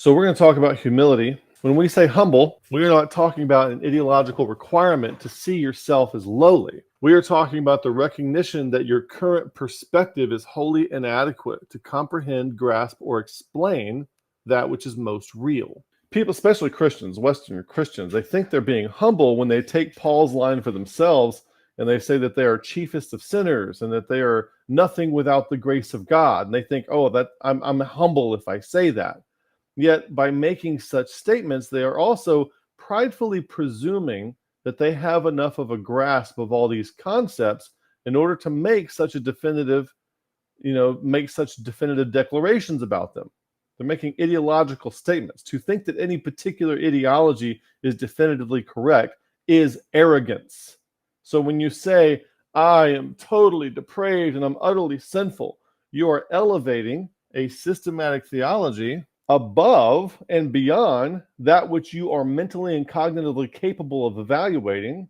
So we're going to talk about humility. When we say humble, we are not talking about an ideological requirement to see yourself as lowly. We are talking about the recognition that your current perspective is wholly inadequate to comprehend, grasp, or explain that which is most real. People, especially Christians, Western Christians, they think they're being humble when they take Paul's line for themselves and they say that they are chiefest of sinners and that they are nothing without the grace of God. And they think, oh, that I'm humble if I say that. Yet, by making such statements, they are also pridefully presuming that they have enough of a grasp of all these concepts in order to make such definitive declarations about them. They're making ideological statements. To think that any particular ideology is definitively correct is arrogance. So when you say, I am totally depraved and I'm utterly sinful, you are elevating a systematic theology above and beyond that which you are mentally and cognitively capable of evaluating,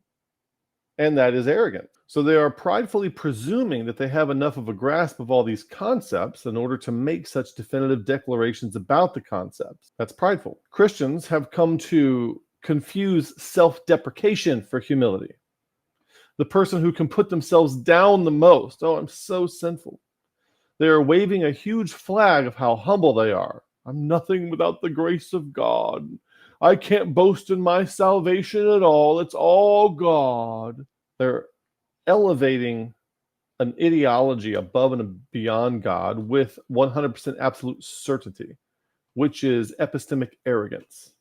and that is arrogant. So they are pridefully presuming that they have enough of a grasp of all these concepts in order to make such definitive declarations about the concepts. That's prideful. Christians have come to confuse self-deprecation for humility. The person who can put themselves down the most. Oh, I'm so sinful. They are waving a huge flag of how humble they are. I'm nothing without the grace of God. I can't boast in my salvation at all. It's all God. They're elevating an ideology above and beyond God with 100% absolute certainty, which is epistemic arrogance.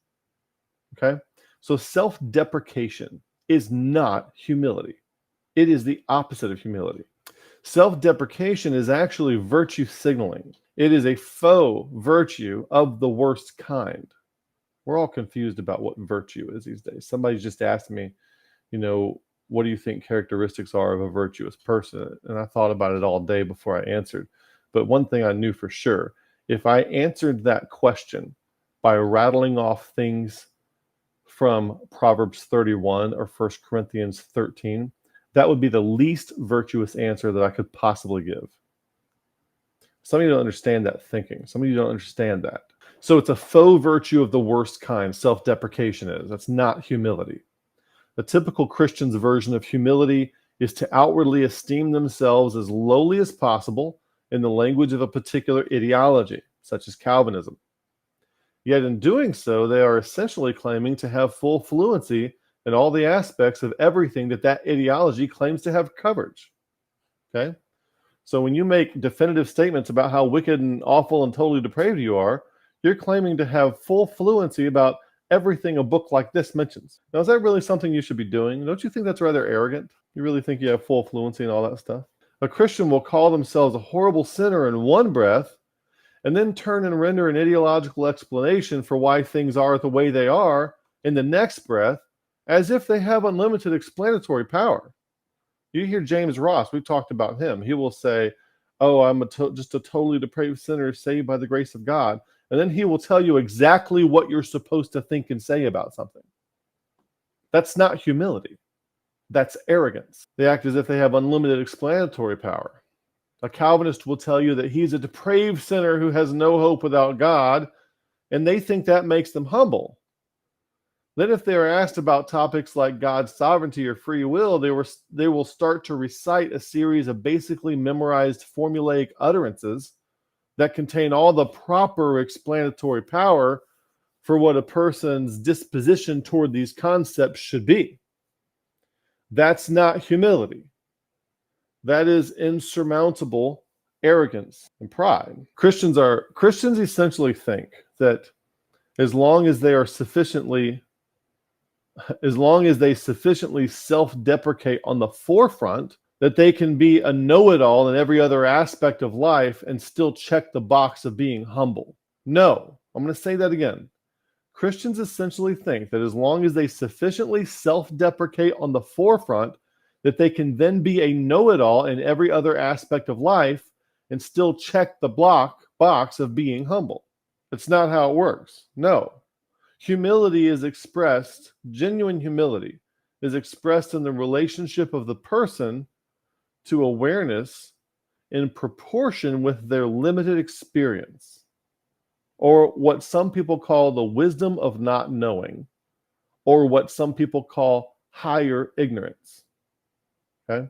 Okay? So self-deprecation is not humility. It is the opposite of humility. Self-deprecation is actually virtue signaling. It is a faux virtue of the worst kind. We're all confused about what virtue is these days. Somebody's just asked me, what do you think characteristics are of a virtuous person? And I thought about it all day before I answered. But one thing I knew for sure, if I answered that question by rattling off things from Proverbs 31 or 1 Corinthians 13, that would be the least virtuous answer that I could possibly give. Some of you don't understand that thinking. Some of you don't understand that. So it's a faux virtue of the worst kind, self-deprecation is. That's not humility. The typical Christian's version of humility is to outwardly esteem themselves as lowly as possible in the language of a particular ideology, such as Calvinism. Yet in doing so, they are essentially claiming to have full fluency in all the aspects of everything that ideology claims to have coverage. Okay? So when you make definitive statements about how wicked and awful and totally depraved you are, you're claiming to have full fluency about everything a book like this mentions. Now, is that really something you should be doing? Don't you think that's rather arrogant? You really think you have full fluency in all that stuff? A Christian will call themselves a horrible sinner in one breath and then turn and render an ideological explanation for why things are the way they are in the next breath, as if they have unlimited explanatory power. You hear James Ross, we've talked about him. He will say, oh, I'm just a totally depraved sinner saved by the grace of God. And then he will tell you exactly what you're supposed to think and say about something. That's not humility. That's arrogance. They act as if they have unlimited explanatory power. A Calvinist will tell you that he's a depraved sinner who has no hope without God, and they think that makes them humble. Then if they are asked about topics like God's sovereignty or free will, they will start to recite a series of basically memorized formulaic utterances that contain all the proper explanatory power for what a person's disposition toward these concepts should be. That's not humility. That is insurmountable arrogance and pride. Christians essentially think that as long as they sufficiently self-deprecate on the forefront, that they can be a know-it-all in every other aspect of life and still check the box of being humble. No, I'm going to say that again. Christians essentially think that as long as they sufficiently self-deprecate on the forefront, that they can then be a know-it-all in every other aspect of life and still check the box of being humble. That's not how it works. No. Humility is expressed, genuine humility is expressed in the relationship of the person to awareness in proportion with their limited experience or what some people call the wisdom of not knowing, or what some people call higher ignorance. Okay?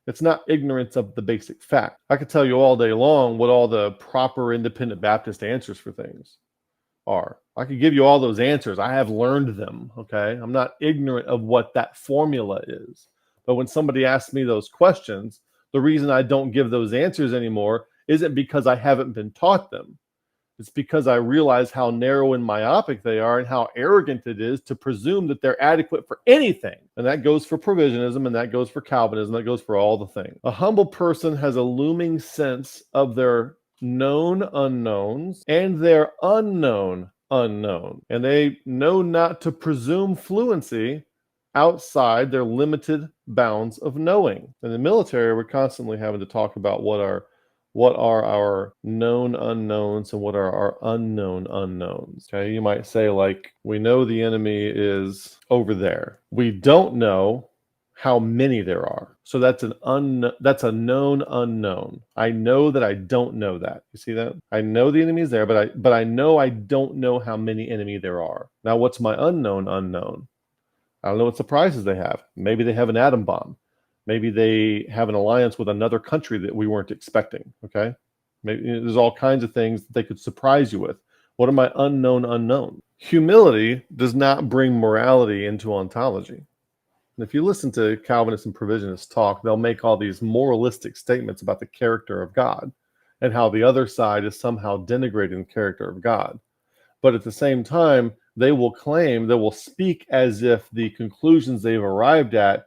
It's not ignorance of the basic fact. I could tell you all day long what all the proper independent Baptist answers for things are. I could give you all those answers. I have learned them, okay? I'm not ignorant of what that formula is. But when somebody asks me those questions, the reason I don't give those answers anymore isn't because I haven't been taught them. It's because I realize how narrow and myopic they are and how arrogant it is to presume that they're adequate for anything. And that goes for Provisianism, and that goes for Calvinism, that goes for all the things. A humble person has a looming sense of their known unknowns and their unknown unknown. And they know not to presume fluency outside their limited bounds of knowing. In the military, we're constantly having to talk about what are our known unknowns and what are our unknown unknowns. Okay, you might say, like, we know the enemy is over there. We don't know how many there are. So that's a known unknown. I know that I don't know that. You see that? I know the enemy is there, but I know I don't know how many enemy there are. Now, what's my unknown unknown? I don't know what surprises they have. Maybe they have an atom bomb. Maybe they have an alliance with another country that we weren't expecting, okay? Maybe there's all kinds of things that they could surprise you with. What are my unknown unknown? Humility does not bring morality into ontology. And if you listen to Calvinists and Provisionists talk, they'll make all these moralistic statements about the character of God and how the other side is somehow denigrating the character of God. But at the same time, they will speak as if the conclusions they've arrived at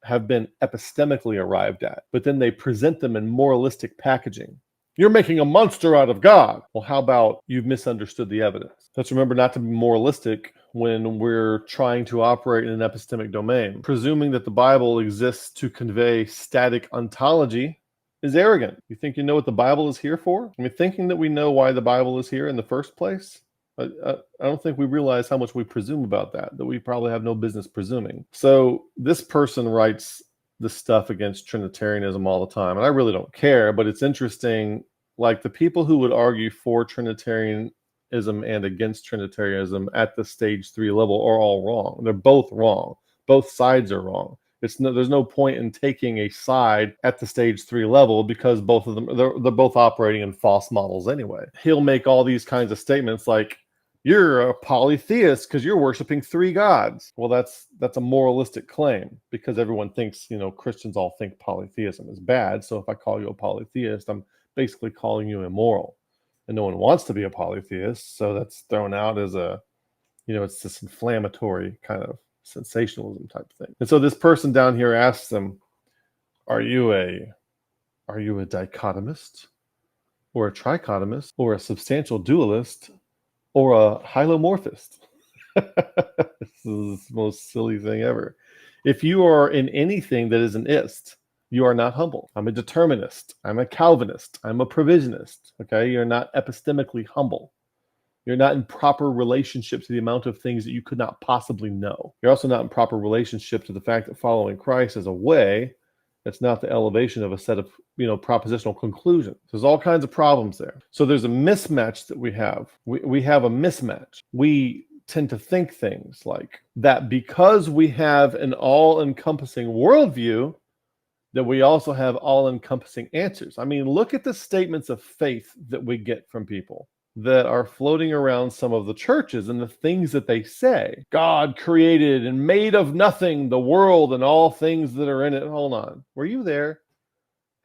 have been epistemically arrived at, but then they present them in moralistic packaging. You're making a monster out of God. Well, how about you've misunderstood the evidence? Let's remember not to be moralistic when we're trying to operate in an epistemic domain. Presuming that the Bible exists to convey static ontology is arrogant. You think you know what the Bible is here for? I mean, thinking that we know why the Bible is here in the first place? I don't think we realize how much we presume about that we probably have no business presuming. So this person writes this stuff against Trinitarianism all the time, and I really don't care, but it's interesting, like the people who would argue for Trinitarianism and against Trinitarianism at the stage 3 level are all wrong. They're both wrong. Both sides are wrong. There's no point in taking a side at the stage 3 level because both of them, they're both operating in false models anyway. He'll make all these kinds of statements like, you're a polytheist because you're worshiping 3 gods. Well, that's a moralistic claim because everyone thinks, Christians all think polytheism is bad. So if I call you a polytheist, I'm basically calling you immoral. And no one wants to be a polytheist. So that's thrown out as it's this inflammatory kind of sensationalism type thing. And so this person down here asks them, are you a dichotomist or a trichotomist or a substantial dualist or a hylomorphist? This is the most silly thing ever. If you are in anything that is an ist, you are not humble. I'm a determinist. I'm a Calvinist. I'm a provisionist. Okay, you're not epistemically humble. You're not in proper relationship to the amount of things that you could not possibly know. You're also not in proper relationship to the fact that following Christ is a way. It's not the elevation of a set of, propositional conclusions. There's all kinds of problems there. So there's a mismatch that we have. We have a mismatch. We tend to think things like that because we have an all-encompassing worldview, that we also have all-encompassing answers. I mean, look at the statements of faith that we get from people that are floating around some of the churches and the things that they say. God created and made of nothing the world and all things that are in it. Hold on. Were you there?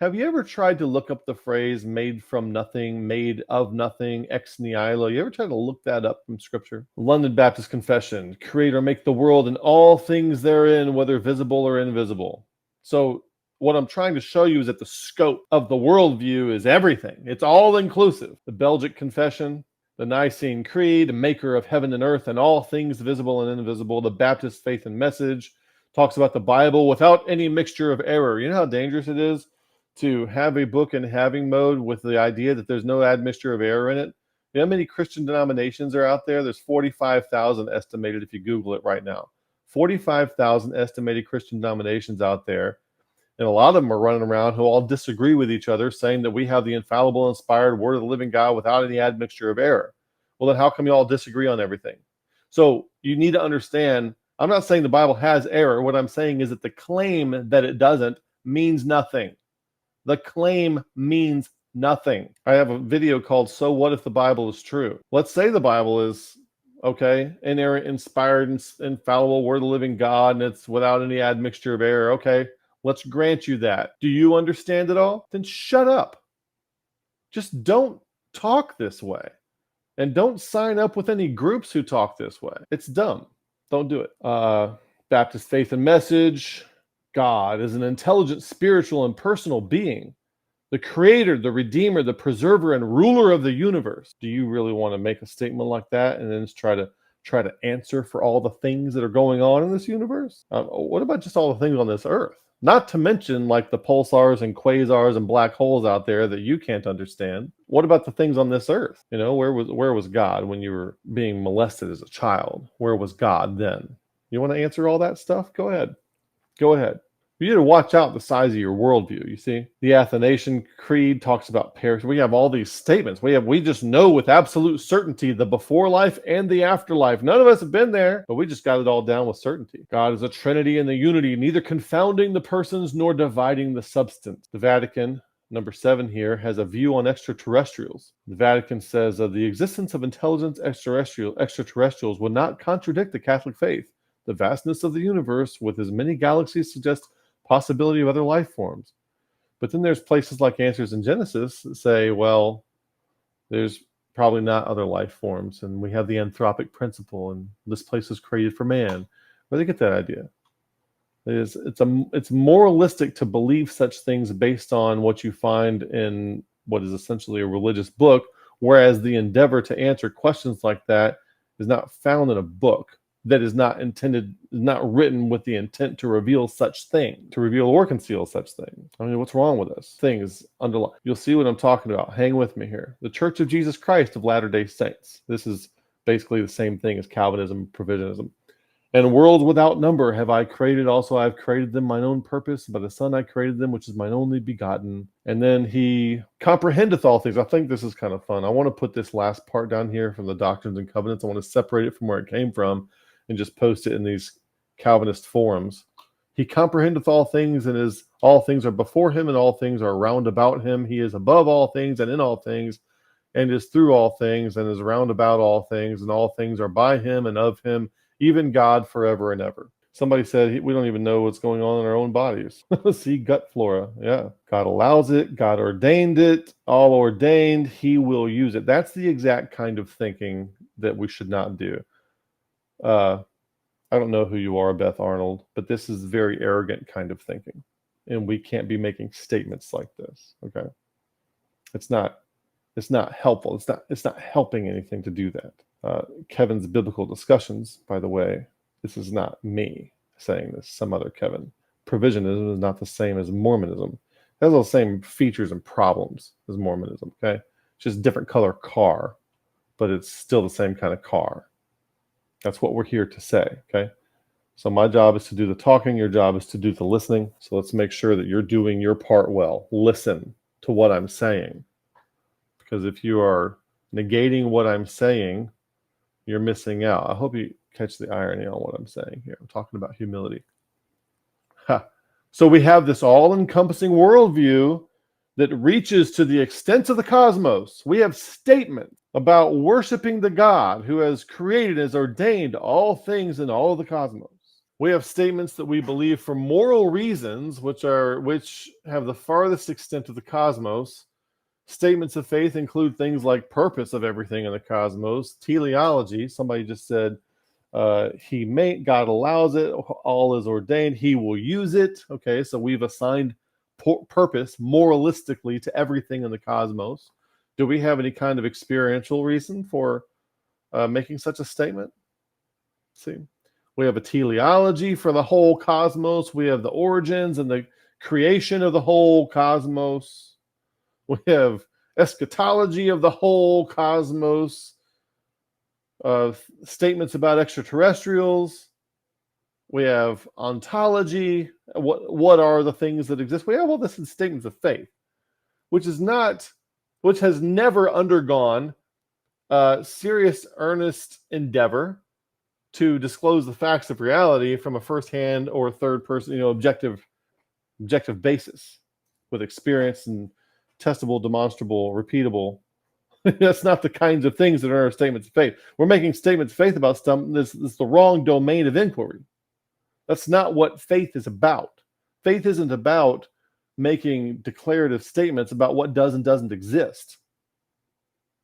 Have you ever tried to look up the phrase made from nothing, made of nothing, ex nihilo? You ever tried to look that up from Scripture? London Baptist Confession, create or make the world and all things therein, whether visible or invisible. So what I'm trying to show you is that the scope of the worldview is everything. It's all inclusive. The Belgic Confession, the Nicene Creed, the maker of heaven and earth and all things visible and invisible. The Baptist Faith and Message talks about the Bible without any mixture of error. You know how dangerous it is to have a book in having mode with the idea that there's no admixture of error in it? You know how many Christian denominations are out there? There's 45,000 estimated if you Google it right now. 45,000 estimated Christian denominations out there. And a lot of them are running around who all disagree with each other, saying that we have the infallible, inspired word of the living God without any admixture of error. Well, then how come you all disagree on everything? So you need to understand, I'm not saying the Bible has error. What I'm saying is that the claim that it doesn't means nothing. The claim means nothing. I have a video called So What If the Bible is True? Let's say the Bible is, okay, inerrant, inspired, infallible, word of the living God, and it's without any admixture of error. Okay, let's grant you that. Do you understand it all? Then shut up. Just don't talk this way. And don't sign up with any groups who talk this way. It's dumb. Don't do it. Baptist Faith and Message. God is an intelligent, spiritual, and personal being. The creator, the redeemer, the preserver, and ruler of the universe. Do you really want to make a statement like that and then just try to answer for all the things that are going on in this universe? What about just all the things on this earth? Not to mention like the pulsars and quasars and black holes out there that you can't understand. What about the things on this earth? You know, where was God when you were being molested as a child? Where was God then? You want to answer all that stuff? Go ahead. Go ahead. You need to watch out the size of your worldview, you see. The Athanasian Creed talks about perish. We have all these statements. We just know with absolute certainty the before life and the afterlife. None of us have been there, but we just got it all down with certainty. God is a Trinity in the unity, neither confounding the persons nor dividing the substance. The Vatican, number 7 here, has a view on extraterrestrials. The Vatican says the existence of intelligent extraterrestrials would not contradict the Catholic faith. The vastness of the universe with as many galaxies suggests possibility of other life forms. But then there's places like Answers in Genesis that say, well, there's probably not other life forms, and we have the anthropic principle, and this place was created for man. Where do they get that idea? It's moralistic to believe such things based on what you find in what is essentially a religious book, whereas the endeavor to answer questions like that is not found in a book. That is not written with the intent to reveal such thing, to reveal or conceal such thing. I mean, what's wrong with us? Things underlying. You'll see what I'm talking about. Hang with me here. The Church of Jesus Christ of Latter-day Saints. This is basically the same thing as Calvinism and Provisioninism. And worlds without number have I created. Also, I have created them mine own purpose. By the Son I created them, which is mine only begotten. And then he comprehendeth all things. I think this is kind of fun. I want to put this last part down here from the Doctrines and Covenants. I want to separate it from where it came from and just post it in these Calvinist forums. He comprehendeth all things, and all things are before him, and all things are round about him. He is above all things and in all things, and is through all things, and is round about all things, and all things are by him and of him, even God forever and ever. Somebody said we don't even know what's going on in our own bodies. See, gut flora. Yeah. God allows it. God ordained it. All ordained. He will use it. That's the exact kind of thinking that we should not do. I don't know who you are, Beth Arnold, but this is very arrogant kind of thinking. And we can't be making statements like this. Okay. It's not helpful. It's not helping anything to do that. Kevin's biblical discussions, by the way, this is not me saying this, some other Kevin. Provisionism is not the same as Mormonism. It has all the same features and problems as Mormonism. Okay. It's just different color car, but it's still the same kind of car. That's what we're here to say, okay? So my job is to do the talking. Your job is to do the listening. So let's make sure that you're doing your part well. Listen to what I'm saying. Because if you are negating what I'm saying, you're missing out. I hope you catch the irony on what I'm saying here. I'm talking about humility. So we have this all-encompassing worldview that reaches to the extent of the cosmos. We have statements about worshiping the God who has created, has ordained all things in all of the cosmos. We have statements that we believe for moral reasons, which have the farthest extent of the cosmos. Statements of faith include things like purpose of everything in the cosmos, teleology. Somebody just said, God allows it, all is ordained, he will use it. Okay, so we've assigned purpose moralistically to everything in the cosmos. Do we have any kind of experiential reason for making such a statement? Let's see, we have a teleology for the whole cosmos. We have the origins and the creation of the whole cosmos. We have eschatology of the whole cosmos. Statements about extraterrestrials. We have ontology. What are the things that exist? We have all this in statements of faith, which has never undergone serious, earnest endeavor to disclose the facts of reality from a first-hand or third-person, objective basis with experience and testable, demonstrable, repeatable. That's not the kinds of things that are in our statements of faith. We're making statements of faith about something that's the wrong domain of inquiry. That's not what faith is about. Faith isn't about making declarative statements about what does and doesn't exist.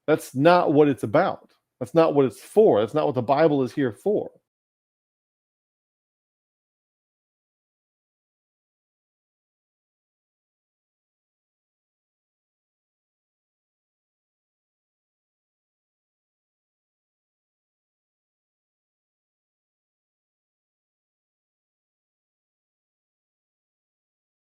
That's not what it's about. That's not what it's for. That's not what the Bible is here for.